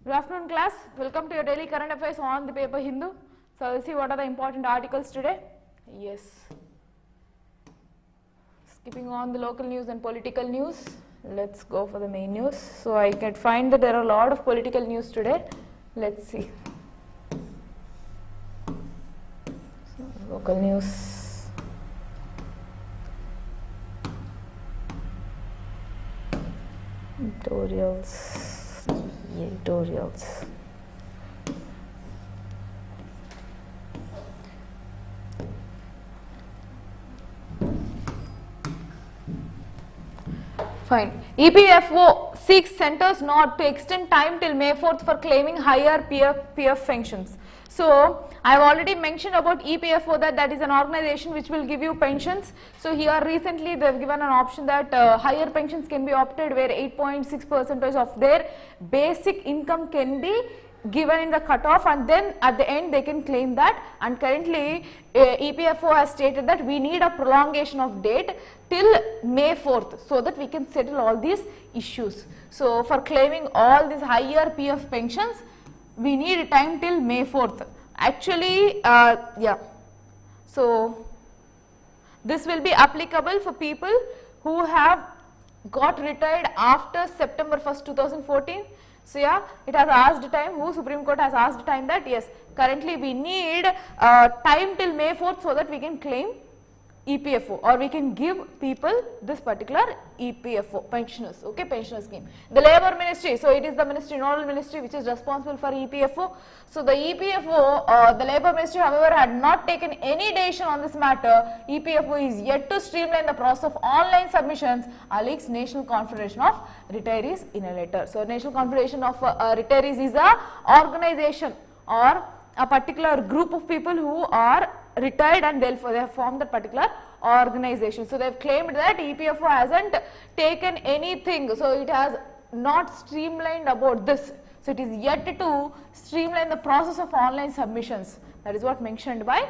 Good afternoon class, welcome to your daily current affairs on the paper Hindu. So we'll see what are the important articles today. Yes, skipping on the local news and political news, let's go for the main news. So I can find that there are a lot of political news today. Let's see. So, local news. Editorials. Fine. EPFO seeks centers not to extend time till May 4th for claiming higher PF pensions. So I have already mentioned about EPFO that is an organization which will give you pensions. So here recently they have given an option that higher pensions can be opted where 8.6% of their basic income can be given in the cutoff, and then at the end they can claim that. And currently EPFO has stated that we need a prolongation of date till May 4th so that we can settle all these issues. So for claiming all these higher PF pensions we need time till May 4th. Actually, yeah. So this will be applicable for people who have got retired after September 1st, 2014. So yeah, it has asked time, Supreme Court has asked time that yes, currently we need time till May 4th so that we can claim EPFO, or we can give people this particular EPFO, pensioners, okay, pensioner scheme. The Labour Ministry, so it is the ministry, nodal ministry which is responsible for EPFO. So the EPFO, the Labour Ministry however had not taken any decision on this matter. EPFO is yet to streamline the process of online submissions, alleges National Confederation of Retirees in a letter. So National Confederation of Retirees is a organization or a particular group of people who are retired, and therefore they have formed that particular organization. So they have claimed that EPFO hasn't taken anything, so it has not streamlined about this. So it is yet to streamline the process of online submissions. That is what mentioned by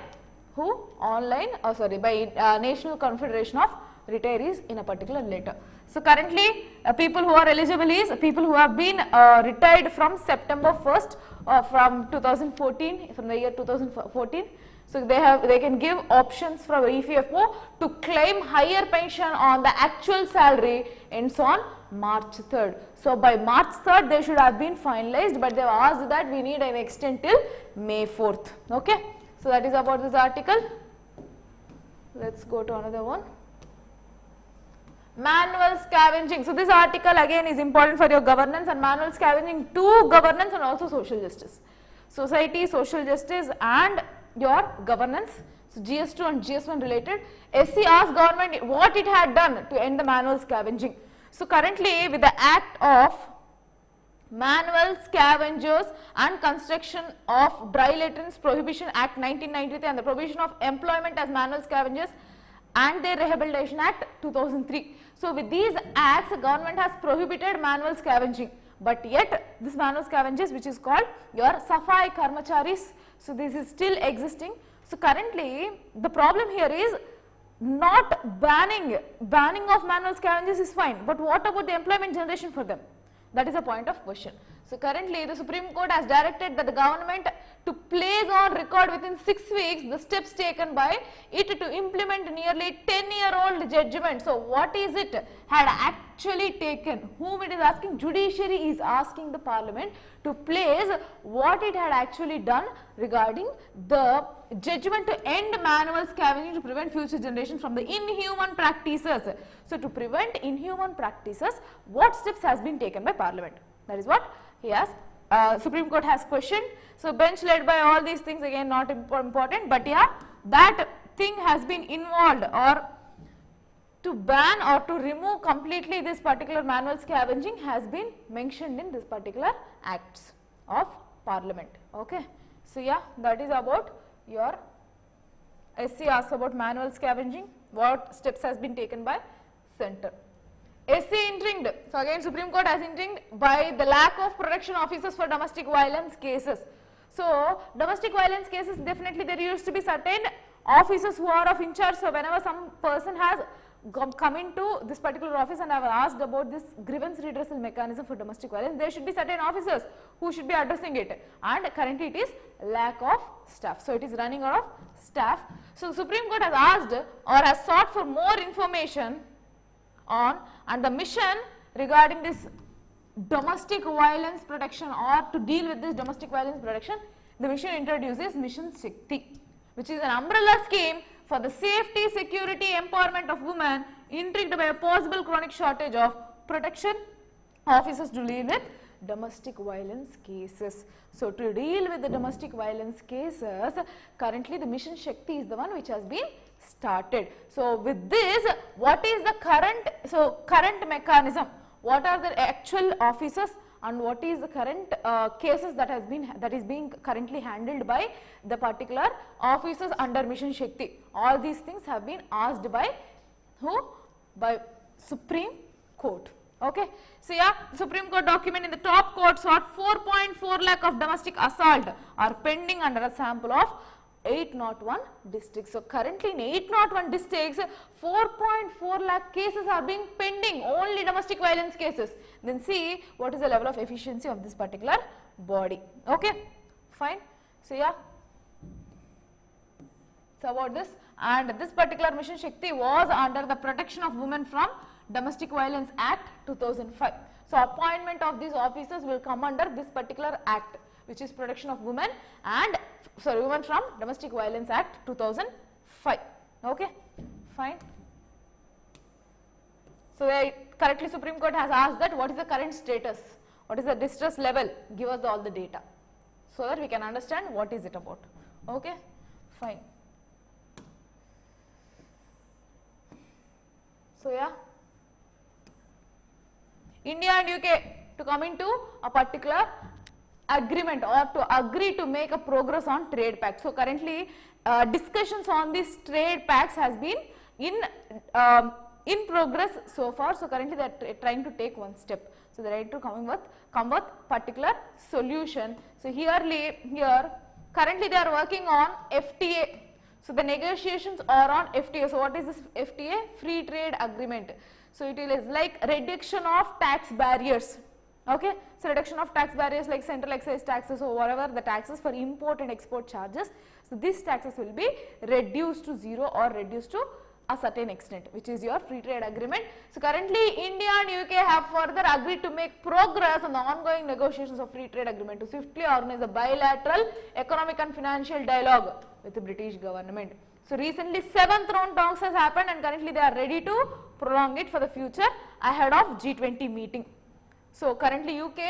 who? By National Confederation of Retirees in a particular letter. So currently people who are eligible is people who have been retired from September 1st from 2014, from the year 2014. So they can give options from EPFO to claim higher pension on the actual salary ends on March 3rd. So by March 3rd they should have been finalized, but they have asked that we need an extent till May 4th. Okay. So that is about this article. Let's go to another one. Manual scavenging. So this article again is important for your governance and manual scavenging to governance and also social justice. Society, social justice and your governance. So GS2 and GS1 related. SC asked government what it had done to end the manual scavenging. So currently with the Act of Manual Scavengers and Construction of Dry Latrines Prohibition Act 1993 and the provision of employment as manual scavengers and their Rehabilitation Act 2003. So with these acts the government has prohibited manual scavenging, but yet this manual scavengers which is called your Safai Karmacharis, so this is still existing. So currently the problem here is not banning of manual scavengers is fine, but what about the employment generation for them? That is a point of question. So currently the Supreme Court has directed that the government to place on record within 6 weeks the steps taken by it to implement nearly 10-year-old judgment. So what is it had actually taken? Whom it is asking? Judiciary is asking the Parliament to place what it had actually done regarding the judgment to end manual scavenging to prevent future generations from the inhuman practices. So to prevent inhuman practices, what steps has been taken by Parliament? That is what he has. Supreme Court has questioned. So bench led by all these things, again not important, but yeah, that thing has been involved, or to ban or to remove completely this particular manual scavenging has been mentioned in this particular acts of Parliament. Okay. So yeah, that is about your SC asks about manual scavenging, what steps has been taken by centre. SC intringed. So again Supreme Court has intringed by the lack of protection officers for domestic violence cases. So domestic violence cases, definitely there used to be certain officers who are of in charge. So whenever some person has come into this particular office and I have asked about this grievance redressal mechanism for domestic violence, there should be certain officers who should be addressing it, and currently it is lack of staff. So it is running out of staff. So Supreme Court has asked or has sought for more information on, and the mission regarding this domestic violence protection, or to deal with this domestic violence protection, the mission introduces Mission Shakti, which is an umbrella scheme for the safety, security, empowerment of women intrigued by a possible chronic shortage of protection officers to deal with domestic violence cases. So to deal with the domestic violence cases, currently the Mission Shakti is the one which has been started. So with this, what is the current mechanism? What are the actual officers and what is the current cases that is being currently handled by the particular officers under Mission Shakti? All these things have been asked by who? By Supreme Court. Okay. So yeah, Supreme Court document in the top court sought 4.4 lakh of domestic assault are pending under a sample of 801 districts. So currently in 801 districts, 4.4 lakh cases are being pending, only domestic violence cases. Then see what is the level of efficiency of this particular body. Okay, fine. So yeah, so about this, and this particular Mission Shakti was under the Protection of Women from Domestic Violence Act 2005. So appointment of these officers will come under this particular act, which is Protection of Women and Women from Domestic Violence Act 2005. Okay, fine. So correctly Supreme Court has asked that what is the current status, what is the distress level, give us all the data so that we can understand what is it about. Okay, fine. So yeah, India and UK to come into a particular agreement or to agree to make a progress on trade pact. So currently discussions on these trade pacts has been in progress so far. So currently they are trying to take one step. So they are trying to come with particular solution. So here currently they are working on FTA. So the negotiations are on FTA. So what is this FTA? Free trade agreement. So it is like reduction of tax barriers. Okay, so reduction of tax barriers like central excise taxes or whatever the taxes for import and export charges. So these taxes will be reduced to zero or reduced to a certain extent, which is your free trade agreement. So currently India and UK have further agreed to make progress on the ongoing negotiations of free trade agreement to swiftly organize a bilateral economic and financial dialogue with the British government. So recently 7th round talks has happened and currently they are ready to prolong it for the future ahead of G20 meeting. So currently UK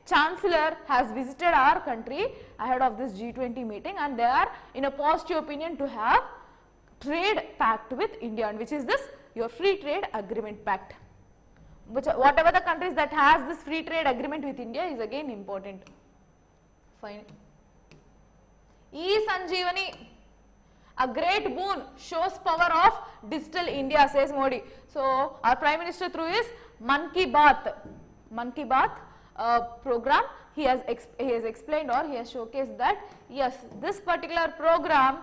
Chancellor has visited our country ahead of this G20 meeting and they are in a positive opinion to have trade pact with India, and which is this your free trade agreement pact. Whatever the countries that has this free trade agreement with India is again important. Fine. E-Sanjeevani, a great boon, shows power of digital India, says Modi. So our Prime Minister through his Man Ki Baat program, he has explained or he has showcased that yes, this particular program,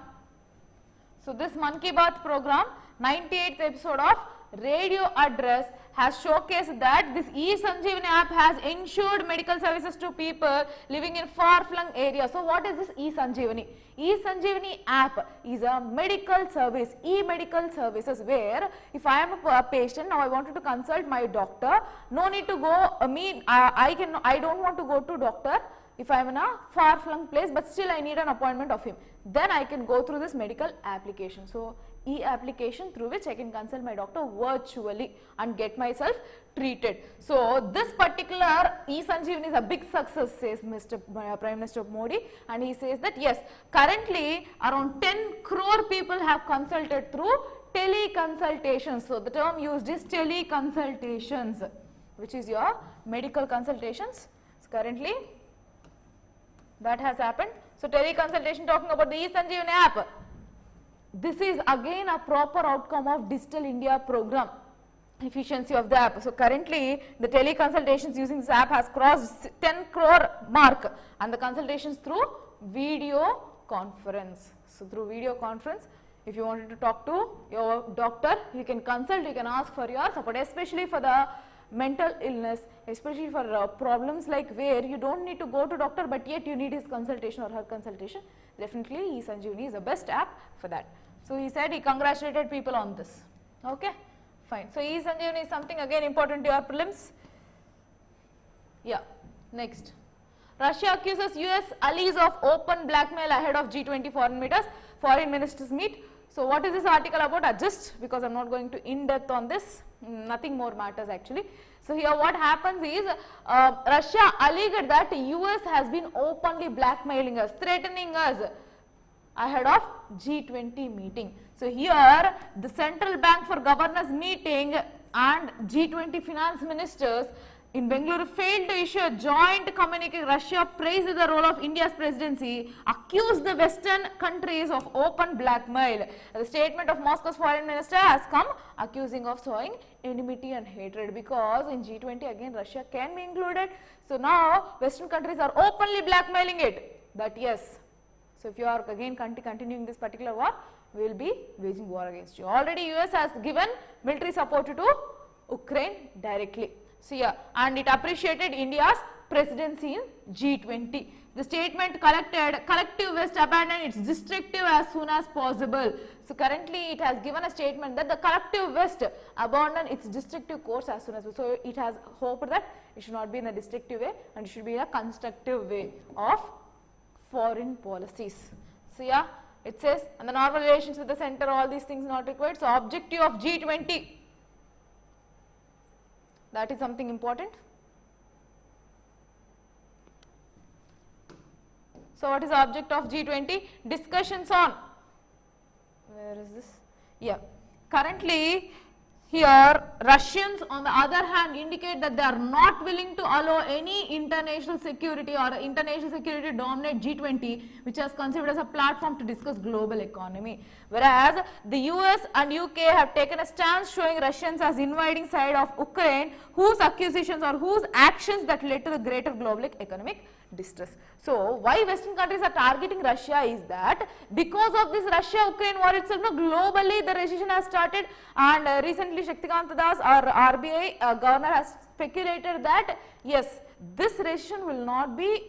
so this Man Ki Baat program, 98th episode of radio address has showcased that this E-Sanjeevani app has ensured medical services to people living in far-flung areas. So what is this E-Sanjeevani? E-Sanjeevani app is a medical service, e-medical services, where if I am a patient, now I wanted to consult my doctor, no need to go, I don't want to go to doctor if I am in a far-flung place, but still I need an appointment of him. Then I can go through this medical application. So e-application through which I can consult my doctor virtually and get myself treated. So this particular E-Sanjeevani is a big success, says Prime Minister Modi, and he says that yes, currently around 10 crore people have consulted through teleconsultations. So the term used is teleconsultations, which is your medical consultations. So currently that has happened. So teleconsultation, talking about the E-Sanjeevani app. This is again a proper outcome of Digital India program, efficiency of the app. So currently the teleconsultations using this app has crossed 10 crore mark, and the consultations through video conference. So through video conference If you wanted to talk to your doctor, you can consult, you can ask for your support, especially for the mental illness, especially for problems like where you don't need to go to doctor but yet you need his consultation or her consultation. Definitely eSanjeevani is the best app for that. So he said he congratulated people on this. Okay, fine. So eSanjeevani is something again important to your prelims. Yeah, next. Russia accuses US allies of open blackmail ahead of G20 foreign ministers meet. So what is this article about? Just because I am not going to in depth on this, nothing more matters actually. So here what happens is Russia alleged that US has been openly blackmailing us, threatening us ahead of G20 meeting. So here the central bank for governors meeting and G20 finance ministers in Bengaluru failed to issue a joint communique. Russia praised the role of India's presidency, accused the Western countries of open blackmail. The statement of Moscow's foreign minister has come accusing of sowing enmity and hatred, because in G20 again Russia can be included. So now Western countries are openly blackmailing it that yes. So if you are again continuing this particular war, we will be waging war against you. Already US has given military support to Ukraine directly. So yeah, and it appreciated India's presidency in G20. The statement collective West abandon its destructive as soon as possible. So currently it has given a statement that the collective West abandon its destructive course as soon as possible. So it has hoped that it should not be in a destructive way and it should be in a constructive way of foreign policies. So yeah, it says, and the normal relations with the center, all these things not required. So objective of G20, that is something important. So what is the object of G20? Discussions on, where is this? Yeah, currently here Russians on the other hand indicate that they are not willing to allow any international security or international security to dominate G20, which has considered as a platform to discuss global economy. Whereas the US and UK have taken a stance showing Russians as invading side of Ukraine, whose accusations or whose actions that led to the greater global economic distress. So why Western countries are targeting Russia is that because of this Russia-Ukraine war itself, globally the recession has started, and recently Shaktikanta Das, our RBI governor, has speculated that yes, this recession will not be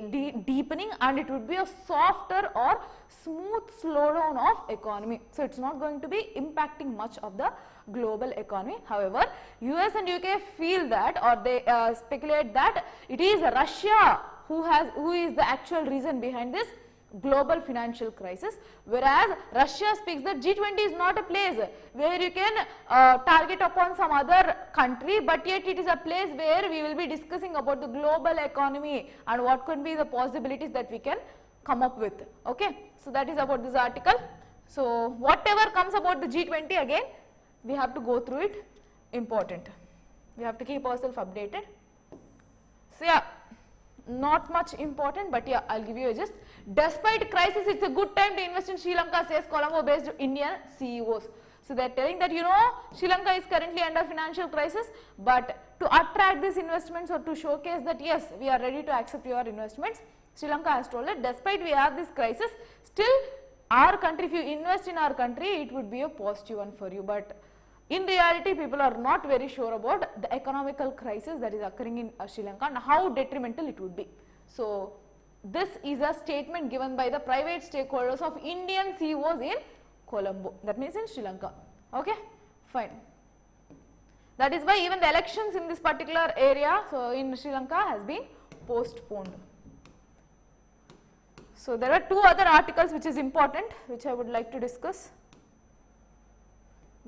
deepening and it would be a softer or smooth slowdown of economy. So it is not going to be impacting much of the global economy. However, US and UK feel that, or they speculate that it is Russia who is the actual reason behind this global financial crisis, whereas Russia speaks that G20 is not a place where you can target upon some other country, but yet it is a place where we will be discussing about the global economy and what could be the possibilities that we can come up with. Okay, so that is about this article. So whatever comes about the G20, again we have to go through it, important. We have to keep ourselves updated. So yeah, not much important, but yeah, I'll give you a gist. Despite crisis, it's a good time to invest in Sri Lanka, says Colombo-based Indian CEOs. So they're telling that Sri Lanka is currently under financial crisis, but to attract these investments or to showcase that yes, we are ready to accept your investments, Sri Lanka has told that despite we have this crisis, still our country, if you invest in our country, it would be a positive one for you. But in reality, people are not very sure about the economical crisis that is occurring in Sri Lanka and how detrimental it would be. So this is a statement given by the private stakeholders of Indian CEOs in Colombo, that means in Sri Lanka. Okay, fine. That is why even the elections in this particular area, so in Sri Lanka, has been postponed. So there are two other articles which is important, which I would like to discuss.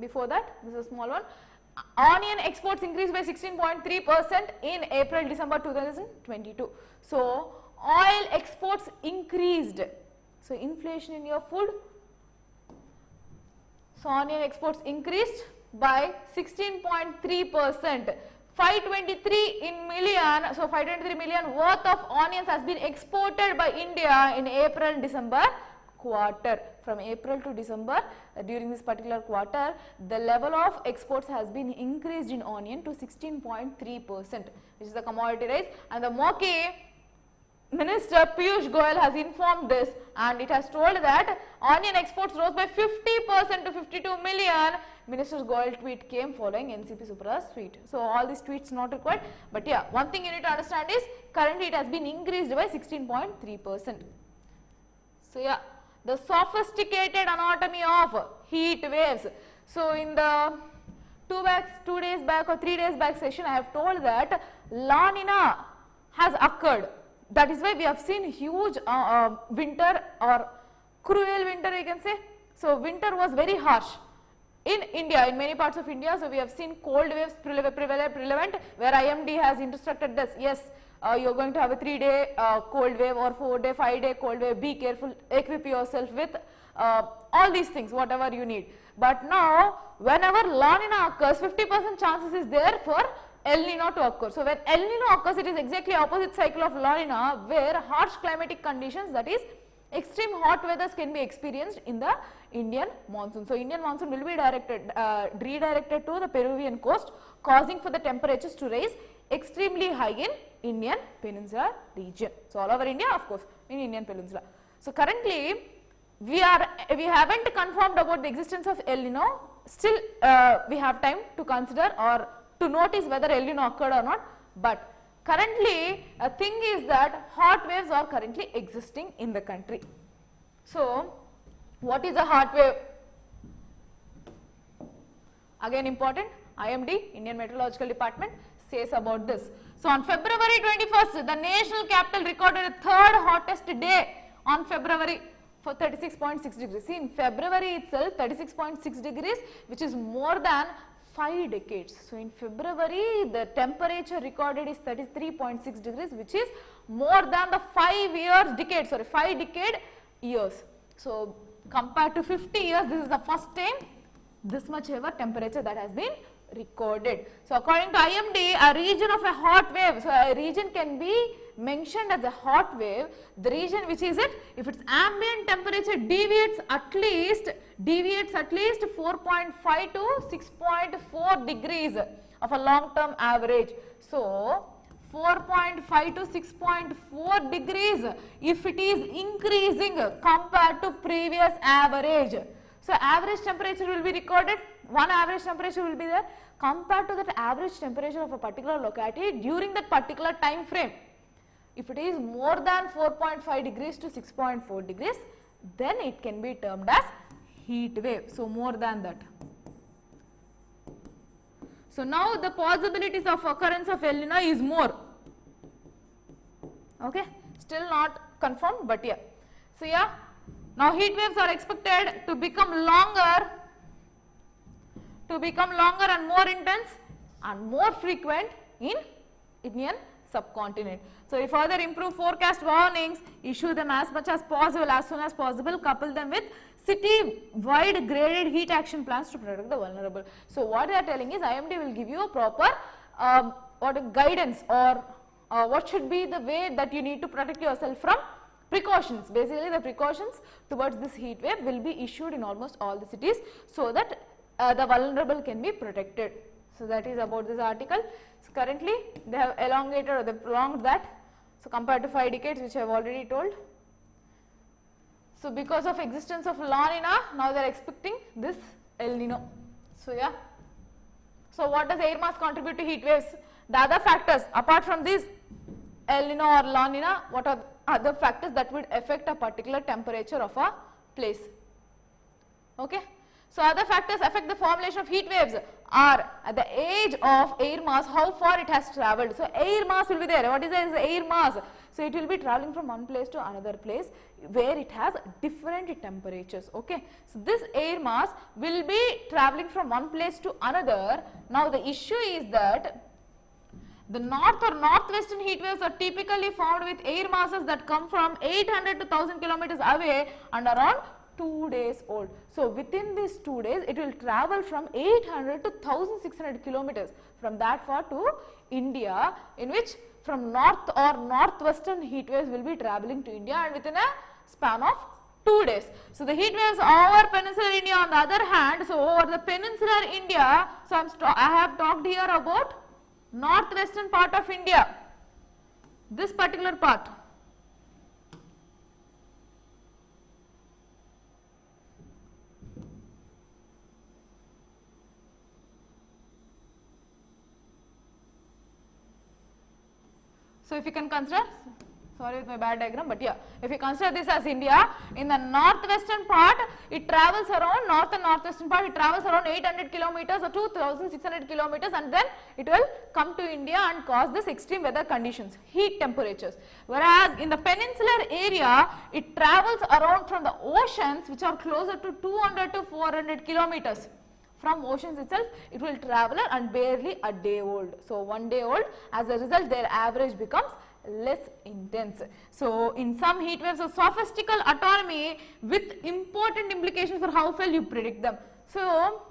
Before that, this is a small one. Onion exports increased by 16.3% in April-December 2022. So oil exports increased. So inflation in your food. So onion exports increased by 16.3%. 523 million, so 523 million worth of onions has been exported by India in April-December quarter. From April to December, during this particular quarter, the level of exports has been increased in onion to 16.3%, which is the commodity price, and the Minister Piyush Goyal has informed this, and it has told that onion exports rose by 50% to 52 million. Minister Goyal tweet came following NCP Supra's tweet. So all these tweets not required, but yeah, one thing you need to understand is currently it has been increased by 16.3%. So yeah, the sophisticated anatomy of heat waves. So in the 2 days back or 3 days back session, I have told that La Nina has occurred. That is why we have seen huge winter or cruel winter, you can say. So winter was very harsh in India, in many parts of India. So we have seen cold waves prevalent, where IMD has instructed this. Yes, you are going to have a 3-day cold wave or 4-day, 5-day cold wave. Be careful, equip yourself with all these things, whatever you need. But now, whenever La Nina occurs, 50% chances is there for El Nino to occur. So when El Nino occurs, it is exactly opposite cycle of La Nina, where harsh climatic conditions, that is extreme hot weathers, can be experienced in the Indian monsoon. So Indian monsoon will be redirected to the Peruvian coast, causing for the temperatures to rise extremely high in Indian Peninsula region. So all over India, of course, in Indian Peninsula. So currently, we haven't confirmed about the existence of El Nino. Still, we have time to consider or to notice whether El Nino occurred or not. But currently, a thing is that hot waves are currently existing in the country. So, what is a hot wave? Again important, IMD, Indian Meteorological Department, says about this. So, on February 21st, the national capital recorded a third hottest day on February for 36.6 degrees. See, in February itself, 36.6 degrees, which is more than 5 decades. So, in February, the temperature recorded is 33.6 degrees, which is more than the 5 decade years. So, compared to 50 years, this is the first time this much ever temperature that has been recorded. So, according to IMD, a region of a hot wave, so a region can be mentioned as a hot wave, the region which is it, if its ambient temperature deviates at least 4.5 to 6.4 degrees of a long term average. So, 4.5 to 6.4 degrees if it is increasing compared to previous average. So, average temperature will be recorded, one average temperature will be there compared to that average temperature of a particular locality during that particular time frame. If it is more than 4.5 degrees to 6.4 degrees, then it can be termed as heat wave. So, more than that. So, now the possibilities of occurrence of El Nino is more. Okay, still not confirmed, but yeah. So, yeah, now heat waves are expected to become longer and more intense and more frequent in Indian subcontinent. So, if further improve forecast warnings, issue them as much as possible, as soon as possible, couple them with city-wide graded heat action plans to protect the vulnerable. So, what they are telling is IMD will give you a proper guidance or what should be the way that you need to protect yourself from precautions. Basically, the precautions towards this heat wave will be issued in almost all the cities so that the vulnerable can be protected. So, that is about this article. So, currently they have elongated or they prolonged that. So, compared to 5 decades, which I have already told. So, because of existence of La Nina, now they are expecting this El Nino. So, yeah. So, what does air mass contribute to heat waves? The other factors apart from this El Nino or La Nina, what are other factors that would affect a particular temperature of a place? Okay. So, other factors affect the formulation of heat waves are at the age of air mass, how far it has travelled. So, air mass will be there. What is the air mass? So, it will be travelling from one place to another place where it has different temperatures. Okay. So, this air mass will be travelling from one place to another. Now, the issue is that the north or northwestern heat waves are typically found with air masses that come from 800 to 1000 kilometers away and around 2 days old. So, within these 2 days, it will travel from 800 to 1600 kilometers from that far to India, in which from north or northwestern heat waves will be traveling to India and within a span of 2 days. So, the heat waves over peninsular India on the other hand, so over the peninsular India, so I have talked here about northwestern part of India, this particular part. So if you can consider, sorry with my bad diagram, but yeah, if you consider this as India, in the northwestern part, it travels around, north and northwestern part, it travels around 800 kilometers or 2600 kilometers, and then it will come to India and cause this extreme weather conditions, heat temperatures. Whereas in the peninsular area, it travels around from the oceans which are closer to 200 to 400 kilometers. From oceans itself, it will travel and barely a day old. So 1 day old, as a result their average becomes less intense. So in some heat waves of sophistical autonomy with important implications for how well you predict them. So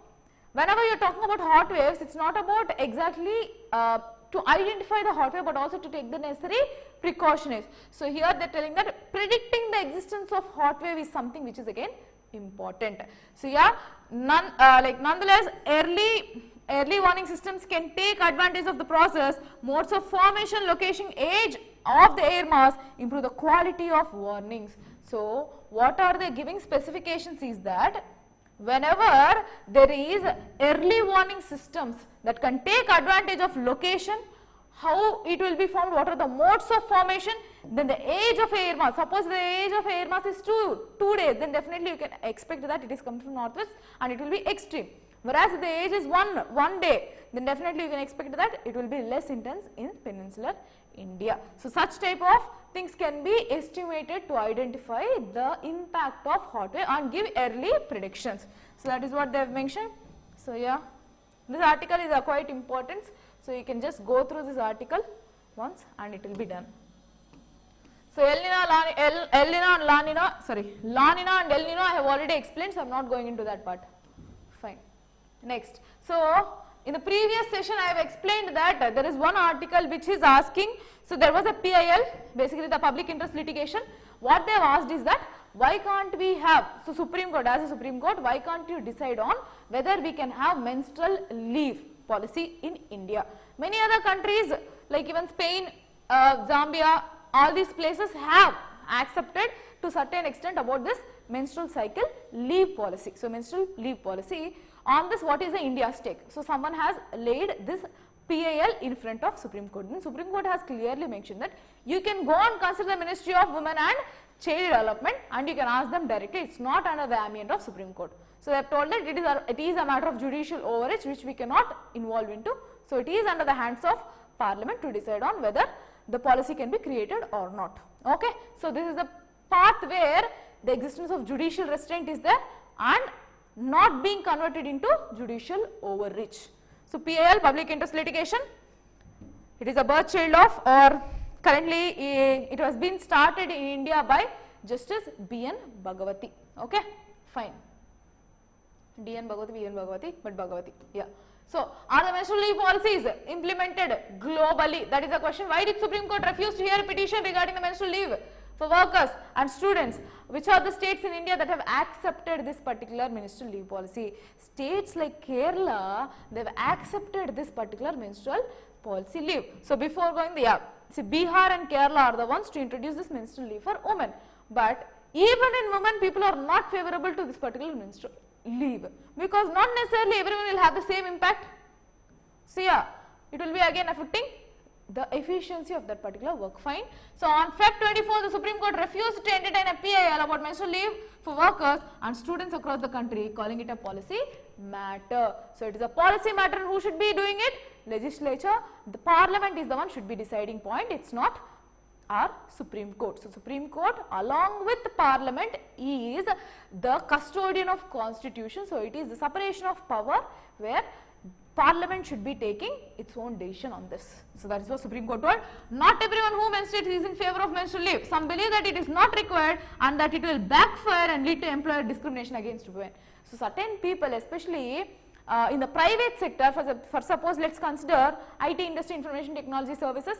whenever you are talking about hot waves, it is not about exactly to identify the hot wave, but also to take the necessary precautions. So here they are telling that predicting the existence of hot wave is something which is again important. So yeah, nonetheless, early warning systems can take advantage of the process, modes of formation, location, age of the air mass, improve the quality of warnings. So what are they giving specifications is that whenever there is early warning systems that can take advantage of location, how it will be formed, what are the modes of formation, then the age of air mass. Suppose the age of air mass is 2 days, then definitely you can expect that it is coming from northwest and it will be extreme. Whereas if the age is one day, then definitely you can expect that it will be less intense in peninsular India. So such type of things can be estimated to identify the impact of hot wave and give early predictions. So that is what they have mentioned. So yeah, this article is quite important. So you can just go through this article once and it will be done. So La Nina and La Nina I have already explained, so I am not going into that part. Fine. Next. So in the previous session I have explained that there is one article which is asking, so there was a PIL, basically the public interest litigation. What they have asked is that why can't we have, so Supreme Court, as a Supreme Court, why can't you decide on whether we can have menstrual leave policy in India? Many other countries like even Spain, Zambia, all these places have accepted to certain extent about this menstrual cycle leave policy. So menstrual leave policy, on this what is the India's take? So someone has laid this PIL in front of Supreme Court. And Supreme Court has clearly mentioned that you can go and consider the Ministry of Women and Child Development and you can ask them directly, it is not under the ambient of Supreme Court. So they have told that it is a matter of judicial overreach which we cannot involve into. So it is under the hands of Parliament to decide on whether the policy can be created or not. Okay. So this is the path where the existence of judicial restraint is there and not being converted into judicial overreach. So PIL, public interest litigation, it is a birth child of, or currently it has been started in India by Justice B.N. Bhagavati. Okay, fine. D.N. Bhagavati, B.N. Bhagavati, but Bhagavati, yeah. So, are the menstrual leave policies implemented globally? That is the question. Why did Supreme Court refuse to hear a petition regarding the menstrual leave for workers and students? Which are the states in India that have accepted this particular menstrual leave policy? States like Kerala, they have accepted this particular menstrual policy leave. So, before going there, see, Bihar and Kerala are the ones to introduce this menstrual leave for women. But even in women, people are not favorable to this particular menstrual leave because not necessarily everyone will have the same impact. So yeah, it will be again affecting the efficiency of that particular work. Fine. So on Feb 24, the Supreme Court refused to entertain a PIL about menstrual leave for workers and students across the country, calling it a policy matter. So it is a policy matter, and who should be doing it? Legislature. The Parliament is the one should be deciding point. It's not our Supreme Court. So Supreme Court along with the Parliament is the custodian of Constitution. So it is the separation of power where Parliament should be taking its own decision on this. So that is what Supreme Court told. Not everyone who menstruates is in favor of menstrual leave. Some believe that it is not required and that it will backfire and lead to employer discrimination against women. So certain people, especially in the private sector, for suppose let's consider IT industry, information technology services,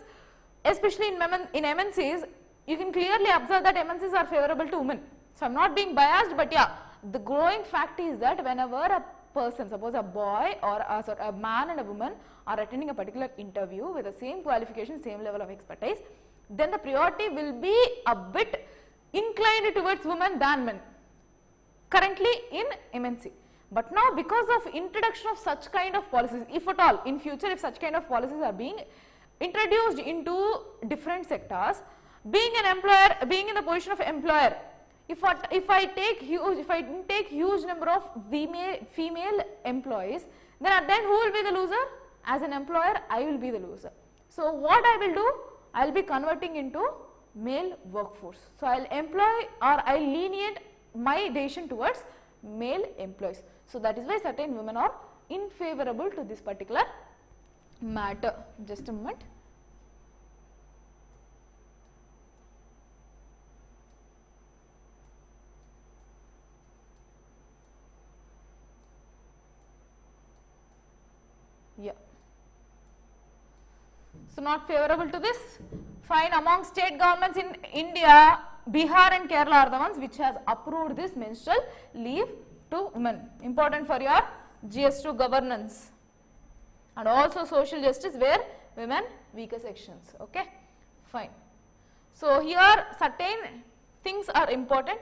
especially in MNCs, you can clearly observe that MNCs are favorable to women. So I am not being biased, but yeah, the growing fact is that whenever a person, suppose a boy or a man and a woman are attending a particular interview with the same qualification, same level of expertise, then the priority will be a bit inclined towards women than men currently in MNC. But now because of introduction of such kind of policies, if at all in future if such kind of policies are being introduced into different sectors. Being an employer, being in the position of employer, if I take huge number of female employees, then who will be the loser? As an employer, I will be the loser. So what I will do? I will be converting into male workforce. So I will employ, or I will lenient my decision towards male employees. So that is why certain women are unfavorable to this particular matter. Just a moment. Yeah. So not favorable to this. Fine. Among state governments in India, Bihar and Kerala are the ones which has approved this menstrual leave to women. Important for your GS2 governance. And also social justice where women weaker sections. Okay. Fine. So here certain things are important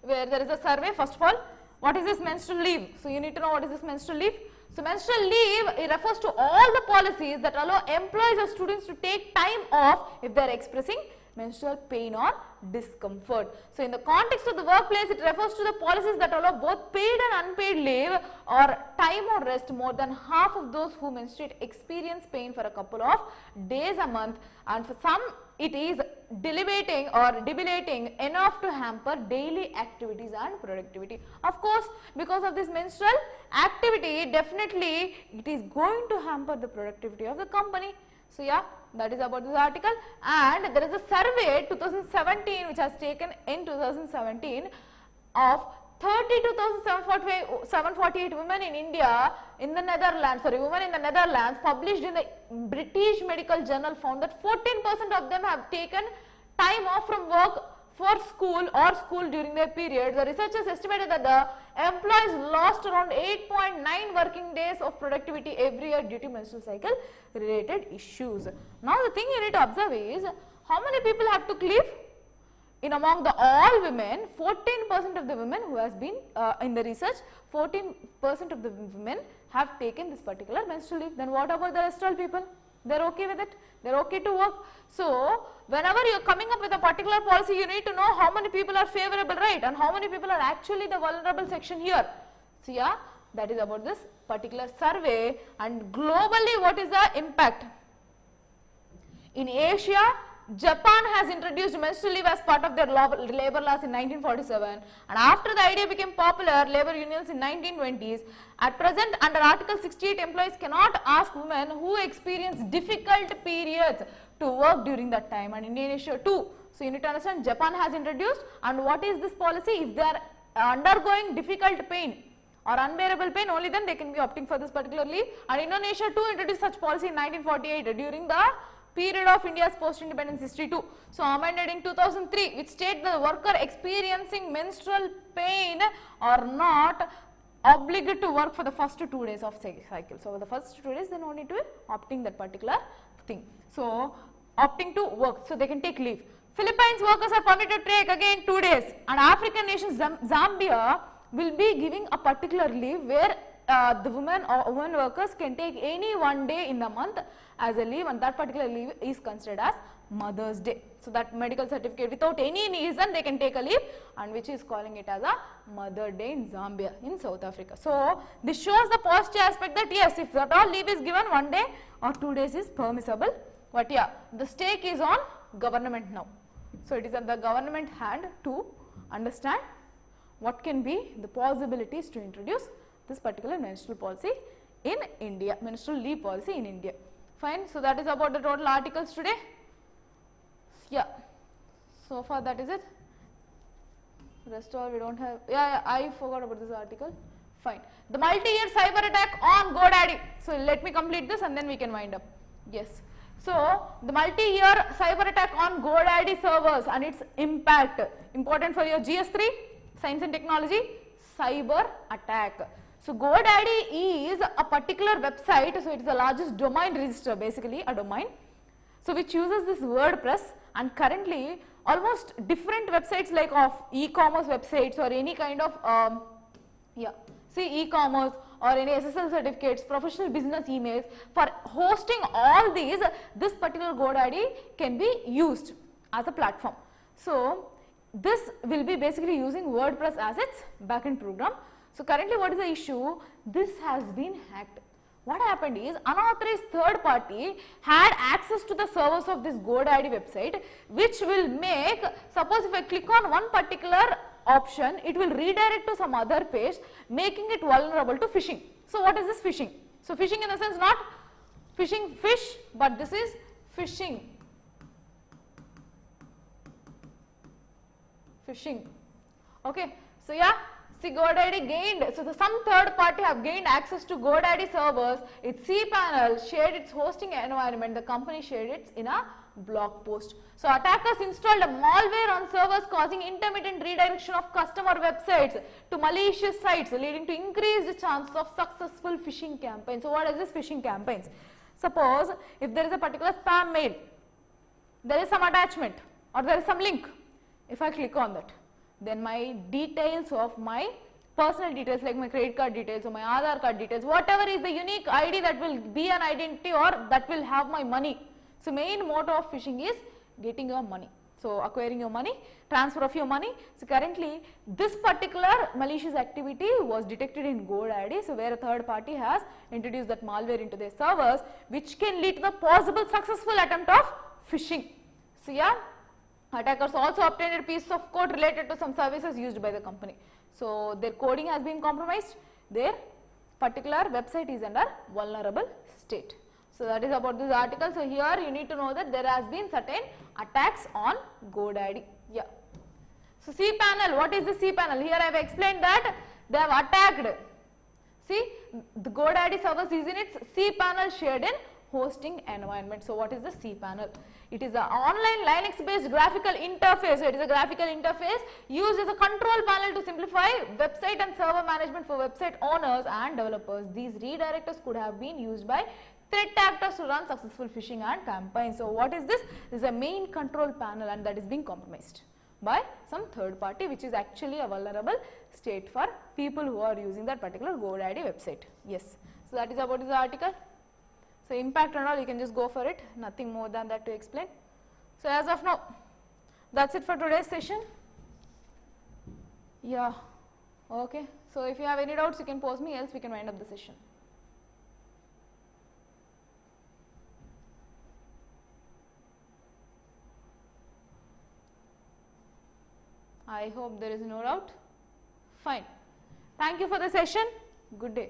where there is a survey. First of all, what is this menstrual leave? So you need to know what is this menstrual leave. So menstrual leave, it refers to all the policies that allow employees or students to take time off if they are expressing menstrual pain or discomfort. So in the context of the workplace, it refers to the policies that allow both paid and unpaid leave or time or rest. More than half of those who menstruate experience pain for a couple of days a month, and for some it is debilitating enough to hamper daily activities and productivity. Of course, because of this menstrual activity, definitely it is going to hamper the productivity of the company. So yeah, that is about this article. And there is a survey 2017 which has taken in 2017 of 32,748 women in India, in the Netherlands, women in the Netherlands, published in the British Medical Journal, found that 14% of them have taken time off from work for school during their period. The researchers estimated that the employees lost around 8.9 working days of productivity every year due to menstrual cycle related issues. Now the thing you need to observe is, how many people have to leave? In among the all women, 14% of the women who has been in the research, 14% of the women have taken this particular menstrual leave. Then what about the rest of people? They are okay with it, they are okay to work. So whenever you are coming up with a particular policy, you need to know how many people are favorable, right, and how many people are actually the vulnerable section here. So yeah, that is about this particular survey. And globally, what is the impact? In Asia, Japan has introduced menstrual leave as part of their labor laws in 1947, and after the idea became popular, labor unions in 1920s. At present, under Article 68, employees cannot ask women who experience difficult periods to work during that time, and in Asia too. So you need to understand, Japan has introduced, and what is this policy? If they are undergoing difficult pain or unbearable pain, only then they can be opting for this particular leave. And Indonesia too introduced such policy in 1948 during the period of India's post-independence history too. So amended in 2003, which state the worker experiencing menstrual pain are not obliged to work for the first 2 days of cycle. So the first 2 days they no need to be opting that particular thing. So opting to work, so they can take leave. Philippines workers are permitted to take again 2 days, and African nation Zambia will be giving a particular leave where the women workers can take any 1 day in the month as a leave, and that particular leave is considered as Mother's Day. So that medical certificate, without any reason they can take a leave, and which is calling it as a Mother Day in Zambia, in South Africa. So this shows the positive aspect that yes, if that all leave is given, 1 day or 2 days is permissible, but yeah, the stake is on government now. So it is at the government hand to understand what can be the possibilities to introduce this particular menstrual policy in India, menstrual leave policy in India. Fine. So that is about the total articles today. Yeah. So far that is it. Rest all we don't have. Yeah, I forgot about this article. Fine. The multi-year cyber attack on GoDaddy. So let me complete this and then we can wind up. Yes. So the multi-year cyber attack on GoDaddy servers and its impact. Important for your GS3, Science and Technology, cyber attack. So GoDaddy is a particular website, so it is the largest domain register, basically a domain, so which uses this WordPress, and currently almost different websites like of e-commerce websites or any kind of e-commerce or any SSL certificates, professional business emails. For hosting all these, this particular GoDaddy can be used as a platform. So this will be basically using WordPress as its backend program. So currently what is the issue? This has been hacked. What happened is unauthorized third party had access to the servers of this GoDaddy website, which will make, suppose if I click on one particular option, it will redirect to some other page, making it vulnerable to phishing. So what is this phishing? So phishing in the sense not phishing fish, but this is phishing. Phishing. Okay. So yeah. See, GoDaddy gained, so some third party have gained access to GoDaddy servers, its cPanel shared its hosting environment, the company shared it in a blog post. So attackers installed a malware on servers, causing intermittent redirection of customer websites to malicious sites, leading to increased chances of successful phishing campaigns. So what is this phishing campaigns? Suppose if there is a particular spam mail, there is some attachment or there is some link. If I click on that, then my details of my personal details like my credit card details or my Aadhaar card details, whatever is the unique ID that will be an identity or that will have my money. So main motto of phishing is getting your money. So acquiring your money, transfer of your money. So currently this particular malicious activity was detected in GoDaddy. So where a third party has introduced that malware into their servers, which can lead to the possible successful attempt of phishing. So yeah. Attackers also obtained a piece of code related to some services used by the company. So their coding has been compromised, their particular website is under vulnerable state. So that is about this article. So here you need to know that there has been certain attacks on GoDaddy. Yeah. So cPanel, what is the cPanel? Here I have explained that they have attacked. See, the GoDaddy service is in its cPanel shared in hosting environment. So what is the cPanel? It is an online Linux based graphical interface. So it is a graphical interface used as a control panel to simplify website and server management for website owners and developers. These redirectors could have been used by threat actors to run successful phishing and campaigns. So what is this? This is a main control panel and that is being compromised by some third party, which is actually a vulnerable state for people who are using that particular GoDaddy website. Yes. So that is about this article. So impact and all, you can just go for it, nothing more than that to explain. So as of now, that's it for today's session. Yeah, okay. So if you have any doubts, you can pose me, else we can wind up the session. I hope there is no doubt. Fine. Thank you for the session. Good day.